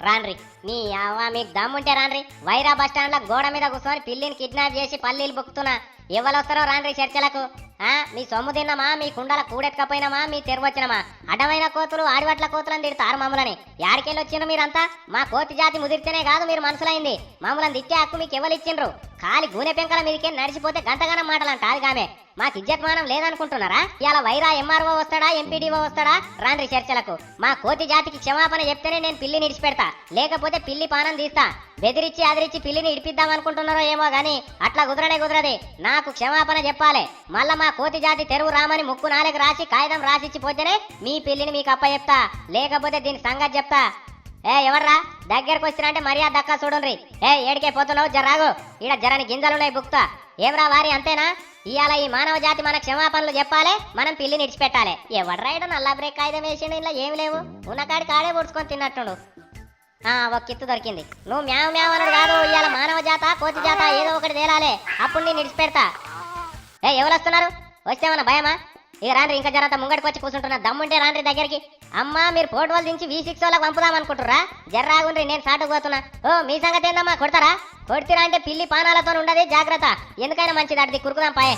రాన్రి నీ అవ్వ మీకు దమ్ముంటే రాన్రి వైరా బస్ స్టాండ్ లో గోడ మీద కూర్చొని పిల్లిని కిడ్నాప్ చేసి పల్లీలు బుక్కుతున్నా ఎవరొస్తారో రాన్రి చర్చలకు మీ సొమ్ము తిన్నామా మీ కుండల కూడెత్తుకపోయినామా మీ తెరవచ్చినమా అడ్డమైన కోతులు ఆడివట్ల కోతులని తిడతారు మమ్మల్ని యాడికెళ్ళి వచ్చిండ్రు మీరంతా మా కోతి జాతి ముదిరితేనే కాదు మీరు మనసులైంది మమ్మల్ని తిట్టే హక్కు మీకు ఎవరు ఇచ్చిండ్రు కాలి గూనె పెంకల మీదకే నడిచిపోతే గంటగానం మాటలంట అది కామే మాకు ఇజ్జత్మానం లేదనుకుంటున్నారా ఇలా వైరా ఎంఆర్ఓ వస్తాడా ఎంపీడీఓ వస్తాడా రాండ్రి చర్చలకు మా కోతి జాతికి క్షమాపణ చెప్తేనే నేను పిల్లిని ఇడిచిపెడతా లేకపోతే పిల్లి పానం తీస్తా బెదిరించి అదిరించి పిల్లిని ఇడిపిద్దాం అనుకుంటున్నారో ఏమో గానీ అట్లా కుదరదే నాకు క్షమాపణ చెప్పాలి మళ్ళా మా కోతి జాతి తెరువు రామని ముక్కు నాలుగు రాసి కాగితం రాసిచ్చిపోతేనే మీ పిల్లిని మీకు అప్ప చెప్తా లేకపోతే దీని సంగతి చెప్తా ఎవర్రా దగ్గరకు వచ్చినా అంటే మర్యాద దక్కా చూడండి ఏడికే పోతున్నావు జర్రాగు ఈడ జరని గింజలున్నాయి బుక్తా ఏమ్రా వారి అంతేనా ఇవాళ ఈ మానవ జాతి మన క్షమాపణలు చెప్పాలి మనం పిల్లిని ఇడిచిపెట్టాలి ఎవడ్రా ఇడ నల్ల బ్రేక్ కాగితం వేసిండు ఇలా ఏమి లేవు ఉన్నకాడి కాడే పొడుచుకొని తిన్నట్టుండు ఒక కిత్తు దొరికింది నువ్వు మ్యావ్ మ్యావ్ అన్నాడు కాదు ఇవాళ మానవ జాత కోతి జాత ఏదో ఒకటి తేలాలే అప్పుడు నేను ఇడిచిపెడతా ఎవరు వస్తున్నారు వస్తేమన్నా భయమా ఇక రాండ్రి ఇంకా జరంతా ముంగడికి వచ్చి కూర్చుంటున్నా దమ్ముంటే రాండ్రి దగ్గరికి అమ్మా మీరు ఫోటోలు దించి V6 వాళ్ళకి పంపుదాం అనుకుంటుర్రా జర్రాగుండ్రి నేను సాటుకు పోతున్నా మీ సంగతి ఏందమ్మా కొడతారా కొడితిరా అంటే పిల్లి పానాలతో ఉండదు జాగ్రత్త ఎందుకైనా మంచిది అడిది కురుకుదాం పాయే